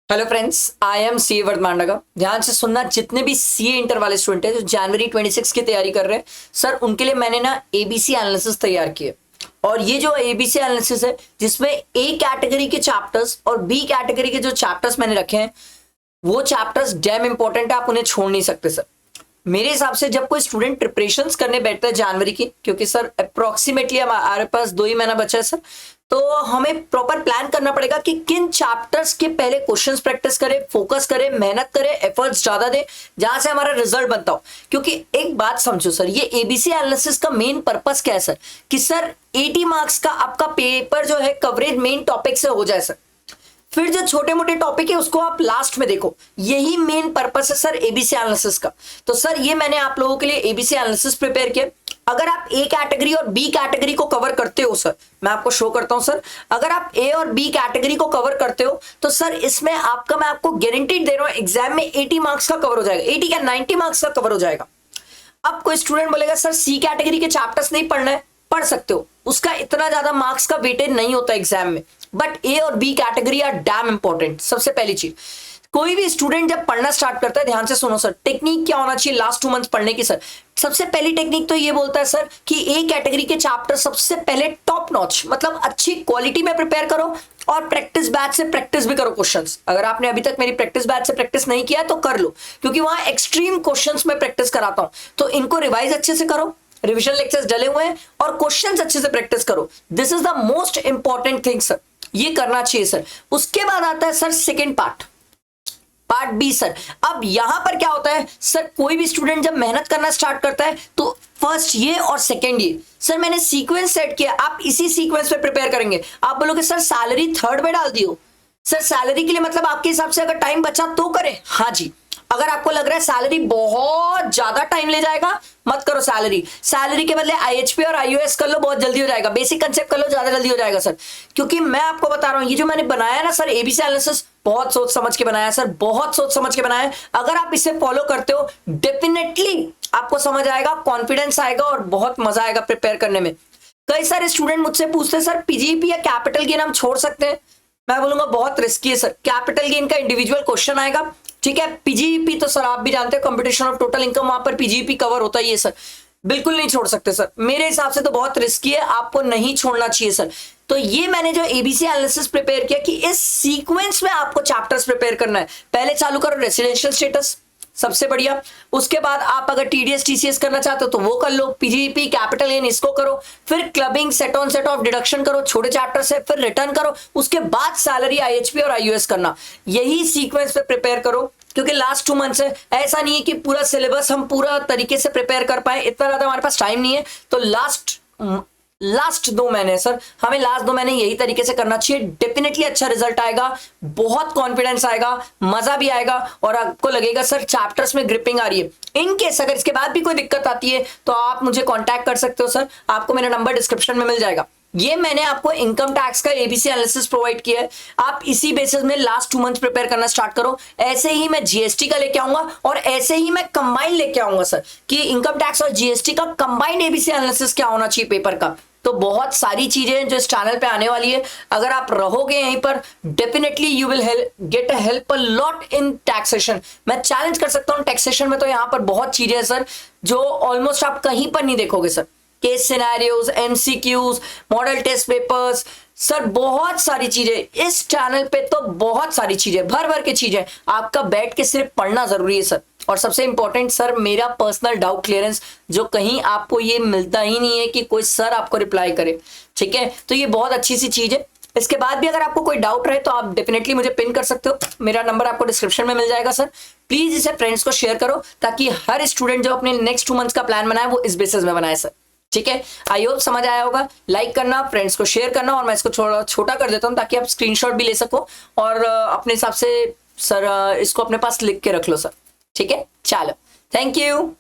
Hello friends, I am C Vardhamanda. ध्यान से सुनना, जितने भी सीए इंटर वाले स्टूडेंट हैं जो जनवरी 26 की तैयारी कर रहे हैं सर, उनके लिए मैंने ना एबीसी एनालिसिस तैयार किए। और ये जो एबीसी एनालिसिस है, जिसमें ए कैटेगरी के चैप्टर्स और बी कैटेगरी के जो चैप्टर्स मैंने रखे हैं, वो चैप्टर्स डैम इंपॉर्टेंट है, आप उन्हें छोड़ नहीं सकते सर। मेरे हिसाब से जब कोई स्टूडेंट प्रिपरेशंस करने बैठता है जनवरी की, क्योंकि सर अप्रोक्सीमेटली हमारे पास 2 ही महीना बचा है सर, तो हमें प्रॉपर प्लान करना पड़ेगा कि किन चैप्टर्स के पहले क्वेश्चंस प्रैक्टिस करें, फोकस करें, मेहनत करें, एफर्ट्स ज्यादा दें, जहां से हमारा रिजल्ट बनता हो। क्योंकि एक बात समझो सर, ये एबीसी एनालिसिस का मेन पर्पस क्या है सर, कि सर 80 मार्क्स का आपका पेपर जो है कवरेज मेन टॉपिक से हो जाए सर। फिर जो छोटे मोटे टॉपिक है उसको आप लास्ट में देखो, यही मेन पर्पस है सर एबीसी एनालिसिस का। तो सर ये मैंने आप लोगों के लिए एबीसी एनालिसिस प्रिपेयर किया। अगर आप ए कैटेगरी और बी कैटेगरी को कवर करते हो सर, मैं आपको शो करता हूं सर, अगर आप ए और बी कैटेगरी को कवर करते हो तो सर इसमें मैं आपको गारंटीड दे रहा हूं, एग्जाम में 80 मार्क्स का कवर हो जाएगा, 80 क्या 90 मार्क्स का कवर हो जाएगा। अब कोई स्टूडेंट बोलेगा सर सी कैटेगरी के चैप्टर्स नहीं पढ़ना है, पढ़ सकते हो, उसका इतना ज्यादा मार्क्स का वेटेज नहीं होता एग्जाम में। बट ए और B category are damn important. सबसे पहली चीज, कोई भी स्टूडेंट जब पढ़ना स्टार्ट करता है, ध्यान से सुनो सर, टेक्निक क्या होना चाहिए लास्ट 2 मंथ्स पढ़ने की सर। सबसे पहली टेक्निक तो ये बोलता है सर कि ए कैटेगरी के चैप्टर सबसे पहले टॉप नॉच, मतलब अच्छी क्वालिटी में प्रिपेयर करो, और प्रैक्टिस बैच से प्रैक्टिस भी करो क्वेश्चंस। अगर आपने अभी तक मेरी प्रैक्टिस बैच से प्रैक्टिस नहीं किया है तो कर लो, क्योंकि वहां एक्सट्रीम क्वेश्चंस में प्रैक्टिस कराता हूं। तो इनको रिवाइज अच्छे से करो, रिविजन लेक्चर्स डले हुए हैं, और क्वेश्चंस अच्छे से प्रैक्टिस करो। This is the most important thing sir, ये करना चाहिए सर। उसके बाद आता है sir second part B sir. अब यहां पर क्या होता है सर, कोई भी स्टूडेंट जब मेहनत करना स्टार्ट करता है तो फर्स्ट ये और सेकेंड ये सर मैंने सीक्वेंस सेट किया, आप इसी सीक्वेंस पे प्रिपेयर करेंगे। आप बोलोगे सर सैलरी थर्ड में डाल दियो, सर सैलरी के लिए मतलब आपके हिसाब से अगर टाइम बचा तो करें। हाँ जी, अगर आपको लग रहा है सैलरी बहुत ज्यादा टाइम ले जाएगा, मत करो सैलरी के बदले आईएचपी और आईओएस कर लो, बहुत जल्दी हो जाएगा। बेसिक कंसेप्ट कर लो, ज्यादा जल्दी हो जाएगा सर। क्योंकि मैं आपको बता रहा हूं, ये जो मैंने बनाया ना सर एबीसी एनालिसिस, बहुत सोच समझ के बनाया सर, बहुत सोच समझ के बनाया। अगर आप इसे फॉलो करते हो डेफिनेटली आपको समझ आएगा, कॉन्फिडेंस आएगा और बहुत मजा आएगा प्रिपेयर करने में। कई सारे स्टूडेंट मुझसे पूछते हैं सर पीजीपी या कैपिटल गेन हम छोड़ सकते हैं? मैं बोलूंगा बहुत रिस्की है सर। कैपिटल गेन का इंडिविजुअल क्वेश्चन आएगा, ठीक है। पीजीपी तो सर आप भी जानते हो, कंपटीशन ऑफ टोटल इनकम, वहां पर पीजीपी कवर होता ही है सर। बिल्कुल नहीं छोड़ सकते सर, मेरे हिसाब से तो बहुत रिस्की है, आपको नहीं छोड़ना चाहिए सर। तो ये मैंने जो एबीसी एनालिसिस प्रिपेयर किया कि इस सीक्वेंस में आपको चैप्टर्स प्रिपेयर करना है। पहले चालू करो रेसिडेंशियल स्टेटस, सबसे बढ़िया। उसके बाद आप अगर टीडीएस टीसीएस करना चाहते हो तो वो कर लो, पीजीपी कैपिटल गेन इसको करो, फिर clubbing set on set of deduction करो छोटे चैप्टर से, फिर रिटर्न करो, उसके बाद सैलरी आईएचपी और आईयूएस करना। यही सीक्वेंस पे प्रिपेयर करो, क्योंकि लास्ट 2 मंथ्स है, ऐसा नहीं है कि पूरा सिलेबस हम पूरा तरीके से प्रिपेयर कर पाए, इतना ज्यादा हमारे पास टाइम नहीं है। तो लास्ट 2 महीने सर, हमें लास्ट 2 महीने यही तरीके से करना चाहिए। डेफिनेटली अच्छा रिजल्ट आएगा, बहुत कॉन्फिडेंस आएगा, मजा भी आएगा, और आपको लगेगा सर चैप्टर्स में ग्रिपिंग आ रही है। इन केस अगर इसके बाद भी कोई दिक्कत आती है तो आप मुझे कांटेक्ट कर सकते हो सर, आपको मेरा नंबर डिस्क्रिप्शन में मिल जाएगा। ये मैंने आपको इनकम टैक्स का एबीसी एनालिसिस प्रोवाइड किया है, आप इसी बेसिस में लास्ट 2 मंथ्स प्रिपेयर करना स्टार्ट करो। ऐसे ही मैं जीएसटी का लेके आऊंगा, और ऐसे ही मैं कंबाइन लेके आऊंगा सर, कि इनकम टैक्स और जीएसटी का कंबाइंड एबीसी एनालिसिस क्या होना चाहिए पेपर का। तो बहुत सारी चीजें जो इस चैनल पे आने वाली है, अगर आप रहोगे यहीं पर definitely you will get a help a lot in taxation. मैं चैलेंज कर सकता हूँ टैक्सेशन में तो यहाँ पर बहुत चीजें हैं सर जो ऑलमोस्ट आप कहीं पर नहीं देखोगे sir. Case scenarios, MCQs, model test papers, sir बहुत सारी चीजें इस चैनल पे, तो बहुत सारी चीजें, भर भर के चीजें। आपका बैठ के सिर्फ पढ़ना जरूरी है सर। और सबसे इंपॉर्टेंट सर, मेरा पर्सनल डाउट क्लियरेंस, जो कहीं आपको ये मिलता ही नहीं है कि कोई सर आपको रिप्लाई करे, ठीक है। तो ये बहुत अच्छी सी चीज है। इसके बाद भी अगर आपको कोई डाउट रहे तो आप डेफिनेटली मुझे पिन कर सकते हो, मेरा नंबर आपको डिस्क्रिप्शन में मिल जाएगा सर। प्लीज इसे फ्रेंड्स को शेयर करो, ताकि हर स्टूडेंट जो अपने नेक्स्ट 2 मंथ्स का प्लान बनाए वो इस बेसिस में बनाए सर, ठीक है। आई होप समझ आया होगा। लाइक करना, फ्रेंड्स को शेयर करना, और मैं इसको छोटा कर देता हूं ताकि आप स्क्रीनशॉट भी ले सको, और अपने हिसाब से सर इसको अपने पास लिख के रख लो सर, ठीक है। चलो, थैंक यू।